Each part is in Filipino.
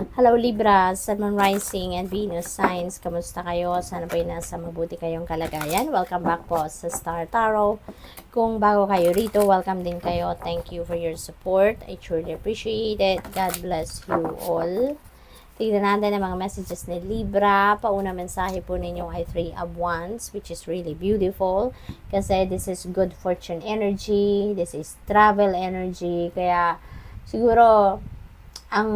Hello Libra, Sun, Moon, Rising, and Venus signs. Kamusta kayo? Sana po'y nasa mabuti kayong kalagayan. Welcome back po sa Star Tarot. Kung bago kayo rito, welcome din kayo. Thank you for your support. I truly appreciate it. God bless you all. Tignan natin ang mga messages ni Libra. Pauna mensahe po ninyo ay 3 of Wands, which is really beautiful. Kasi this is good fortune energy. This is travel energy. Kaya siguro ang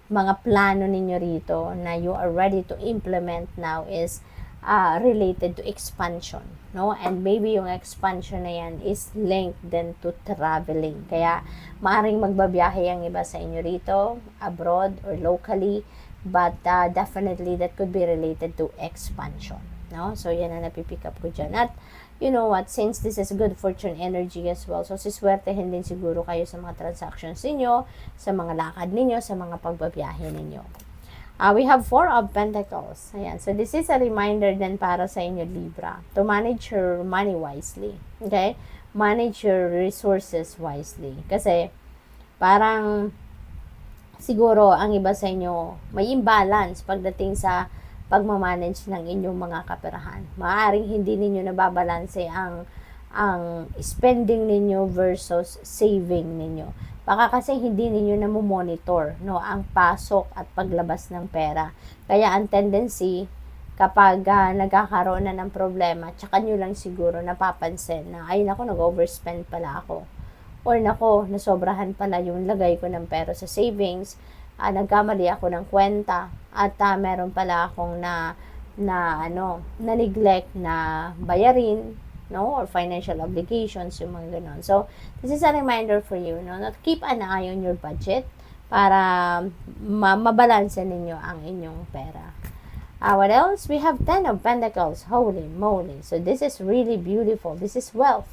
mga plano ninyo rito na you are ready to implement now is related to expansion, no? And maybe yung expansion na yan is linked then to traveling. Kaya maaring magbabiyahe ang iba sa inyo rito, abroad or locally, but definitely that could be related to expansion, no? So yan ang napipick up ko dyan. At you know what, since this is good fortune energy as well, so siswertehin din siguro kayo sa mga transactions ninyo, sa mga lakad ninyo, sa mga pagbabiyahe ninyo. We have 4 of Pentacles. Ayan. So this is a reminder din para sa inyo, Libra, to manage your money wisely. Okay? Manage your resources wisely. Kasi parang siguro ang iba sa inyo may imbalance pagdating sa pagmamanage ng inyong mga kaperahan. Maaaring hindi ninyo nababalanse ang spending ninyo versus saving ninyo. Baka kasi hindi ninyo namomonitor, no, ang pasok at paglabas ng pera. Kaya ang tendency, kapag nagkakaroon na ng problema, tsaka nyo lang siguro napapansin na, ay nako, nag-overspend pala ako. Or nako, nasobrahan pala yung lagay ko ng pera sa savings, nagkamali ako ng kwenta, at meron pala akong na-neglect na bayarin, no, or financial obligations, yung mga ganon. So, this is a reminder for you, no, not keep an eye on your budget para mabalanse ninyo ang inyong pera. What else? We have 10 of Pentacles. Holy moly. So, this is really beautiful. This is wealth,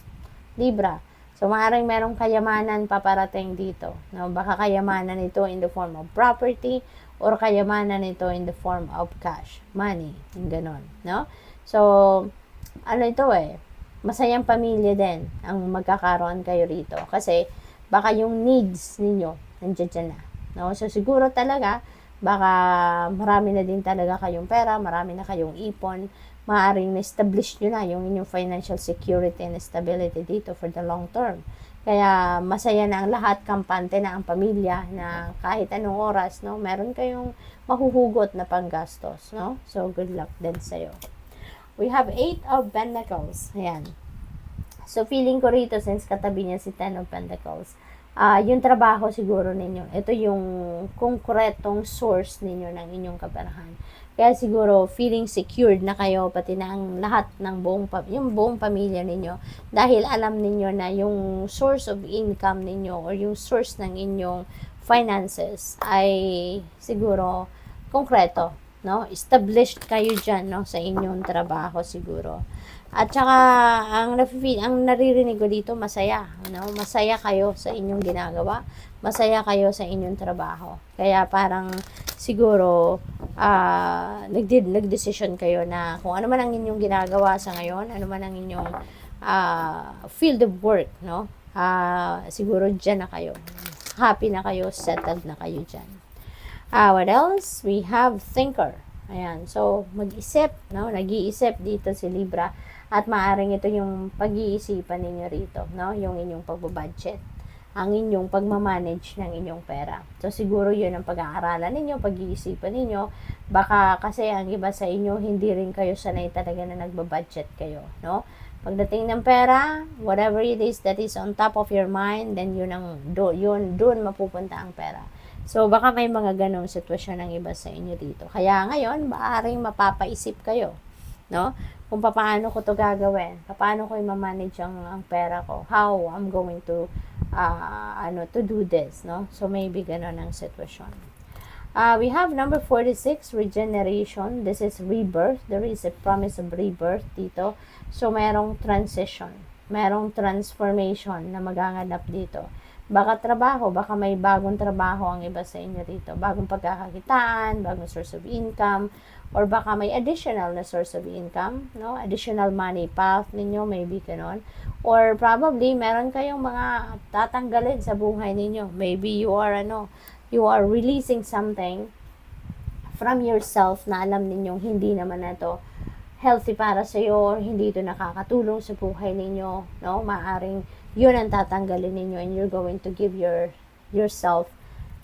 Libra. So, maaaring merong kayamanan paparating dito. No? Baka kayamanan ito in the form of property or kayamanan ito in the form of cash, money, yung ganon. No? So, ano ito masayang pamilya din ang magkakaroon kayo rito. Kasi, baka yung needs ninyo, nandiyan na. No? So, siguro talaga, baka marami na din talaga kayong pera, marami na kayong ipon, maaaring na-establish nyo na yung inyong financial security and stability dito for the long term. Kaya masaya na ang lahat, kampante na ang pamilya na kahit anong oras, no, meron kayong mahuhugot na panggastos, no? So, good luck din sa'yo. We have 8 of Pentacles. Ayan. So, feeling ko rito, since katabi niya si 10 of Pentacles, yung trabaho siguro ninyo, ito yung konkretong source ninyo ng inyong kaperahan. Kaya siguro feeling secured na kayo, pati na ang lahat ng yung buong pamilya ninyo, dahil alam ninyo na yung source of income ninyo or yung source ng inyong finances ay siguro konkreto, no? Established kayo dyan, no, sa inyong trabaho siguro. At saka ang naririnig ko dito, masaya, no? Masaya kayo sa inyong ginagawa, masaya kayo sa inyong trabaho. Kaya parang siguro nagdesisyon kayo na kung ano man ang inyong ginagawa sa ngayon, ano man ang inyong field of work, no? Siguro dyan na kayo. Happy na kayo, settled na kayo dyan. What else? We have thinker. Ayan. So, mag-isip, no? Nag-iisip dito si Libra. At maaaring ito yung pag-iisipan ninyo rito, no? Yung inyong pagbabudget, ang inyong pagmamanage ng inyong pera. So, siguro yun ang pag-aaralan ninyo, pag-iisipan ninyo. Baka kasi ang iba sa inyo, hindi rin kayo sanay talaga na nagbabudget kayo, no? Pagdating ng pera, whatever it is that is on top of your mind, then doon mapupunta ang pera. So, baka may mga ganong sitwasyon ng iba sa inyo dito. Kaya ngayon, maaaring mapapaisip kayo, no? Kung paano ko to gagawin, paano ko i-manage ang pera ko, how I'm going to to do this, no? So maybe ganon ang sitwasyon. We have number 46, regeneration. This is rebirth. There is a promise of rebirth dito. So merong transition, merong transformation na magaganap dito. Baka trabaho, baka may bagong trabaho ang iba sa inyo dito. Bagong pagkakakitaan, bagong source of income, or baka may additional na source of income, no? Additional money path ninyo, maybe ganon. Or probably, meron kayong mga tatanggalin sa buhay ninyo. Maybe you are, You are releasing something from yourself na alam ninyong hindi naman na to healthy para sa iyo or hindi ito nakakatulong sa buhay ninyo, no? Maaring yun ang tatanggalin ninyo and you're going to give yourself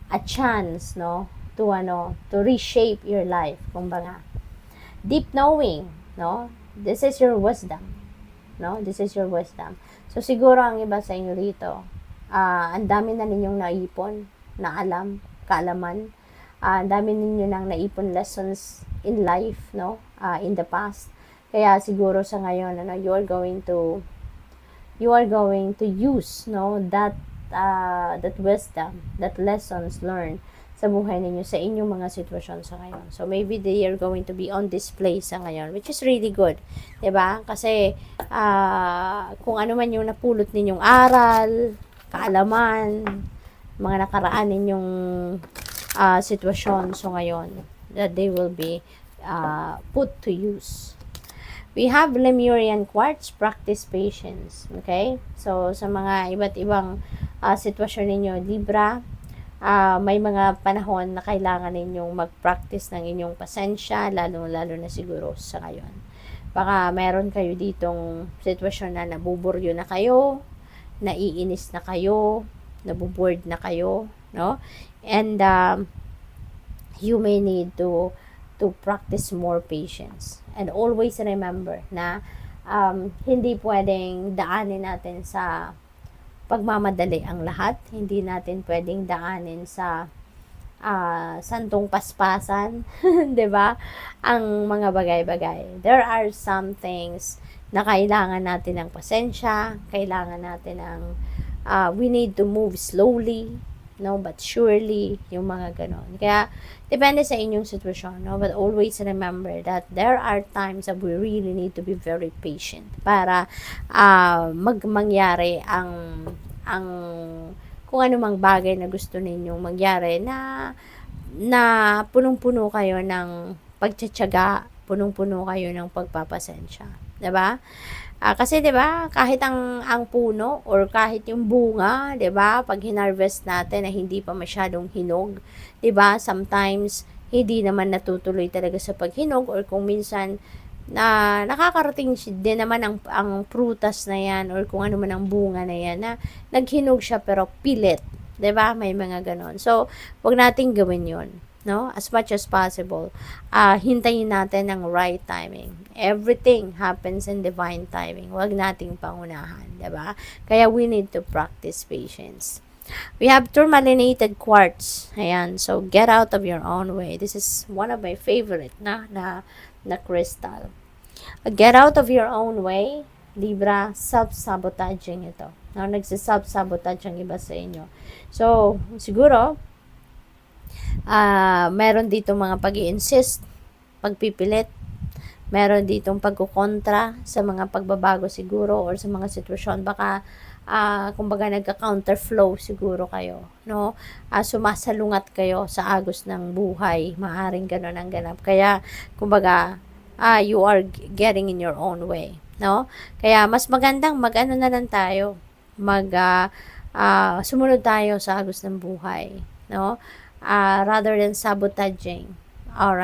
a chance, no? To reshape your life, kumbaga. Deep knowing, no? This is your wisdom, no? This is your wisdom. So, siguro ang iba sa inyo rito, ang dami na ninyong naipon, na alam, kaalaman, ang dami ninyo nang naipon lessons in life, no? In the past. Kaya siguro sa ngayon, you are going to use, no, that wisdom, that lessons learned sa buhay ninyo, sa inyong mga sitwasyon sa ngayon. So, maybe they are going to be on display sa ngayon, which is really good. Diba? Kasi, kung ano man yung napulot ninyong aral, kaalaman, mga nakaraan ninyong sitwasyon, so ngayon, that they will be put to use. We have Lemurian quartz, practice patience. Okay? So, sa mga iba't ibang sitwasyon ninyo, Libra, may mga panahon na kailangan ninyong mag-practice ng inyong pasensya, lalo na siguro sa ngayon. Baka meron kayo ditong sitwasyon na nabuburyo na kayo, naiinis na kayo, nabuboard na kayo, no? And you may need to practice more patience. And always remember na hindi pwedeng daanin natin sa pagmamadali ang lahat. Hindi natin pwedeng daanin sa santong paspasan, 'di ba? Ang mga bagay-bagay. There are some things na kailangan natin ng pasensya, kailangan natin ng we need to move slowly, no, but surely, yung mga ganon. Kaya, depende sa inyong sitwasyon, no, but always remember that there are times that we really need to be very patient para mangyari ang kung ano mang bagay na gusto ninyong mangyari na punong-puno kayo ng pagtsatsaga, punong-puno kayo ng pagpapasensya. 'Di ba? Kasi 'di ba, kahit ang puno or kahit yung bunga, 'di ba, pag hinarvest natin na hindi pa masyadong hinog, 'di ba? Sometimes hindi naman natutuloy talaga sa paghinog or kung minsan na nakakarating din naman ang prutas na 'yan or kung ano man ang bunga na 'yan na naghinog siya pero pilit, 'di ba? May mga ganon. So, wag nating gawin 'yon, no? As much as possible, hintayin natin ang right timing. Everything happens in divine timing. Huwag nating pangunahan, 'di ba? Kaya we need to practice patience. We have tourmalinated quartz. Ayan, so get out of your own way. This is one of my favorite na crystal. Get out of your own way, Libra, self-sabotaging ito. No, nagsiself-sabotage ang iba sa inyo. So, siguro, meron dito mga pag-i-insist, pagpipilit, meron ditong pagkukontra sa mga pagbabago siguro or sa mga sitwasyon. Baka, kumbaga nagka-counter flow siguro kayo, no? Sumasalungat kayo sa agos ng buhay. Maaring gano'n ang ganap. Kaya, kumbaga, you are getting in your own way, no? Kaya, mas magandang mag-ano na lang tayo. Sumunod tayo sa agos ng buhay, no? Rather than sabotaging or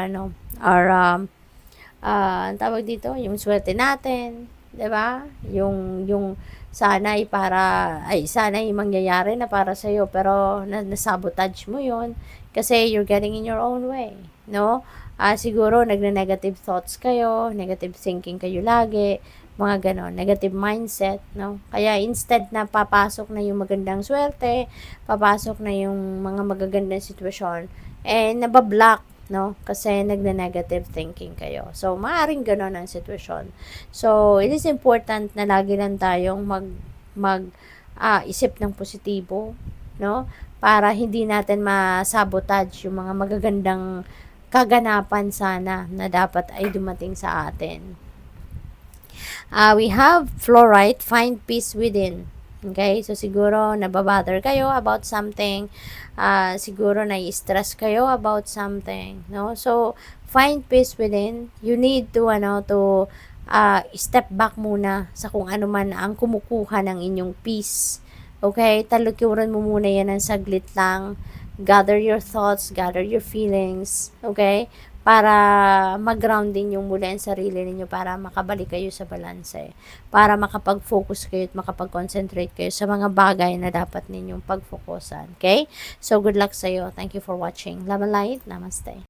ang tawag dito, yung swerte natin, 'di ba? Yung sana'y mangyayari na para sa iyo pero nasabotage mo 'yon kasi you're getting in your own way, no? Siguro nagne-negative thoughts kayo, negative thinking kayo lagi, mga ganon, negative mindset, no? Kaya instead na papasok na yung magandang swerte, papasok na yung mga magagandang sitwasyon, nabablock, no? Kasi nagne-negative thinking kayo. So, maaaring ganon ang sitwasyon. So, it is important na lagi lang tayong isip ng positibo, no? Para hindi natin masabotage yung mga magagandang kaganapan sana na dapat ay dumating sa atin. We have fluorite, find peace within. Okay? So, siguro nababother kayo about something. Siguro nai-stress kayo about something. No? So, find peace within. You need to step back muna sa kung ano man ang kumukuha ng inyong peace. Okay? Talukuran mo muna yan ng saglit lang. gather your thoughts, gather your feelings, okay? Para mag-ground din yung muli ang sarili ninyo para makabalik kayo sa balanse. Para makapag-focus kayo at makapag-concentrate kayo sa mga bagay na dapat ninyong pag-focusan, okay? So, good luck sa'yo. Thank you for watching. Love and light. Namaste.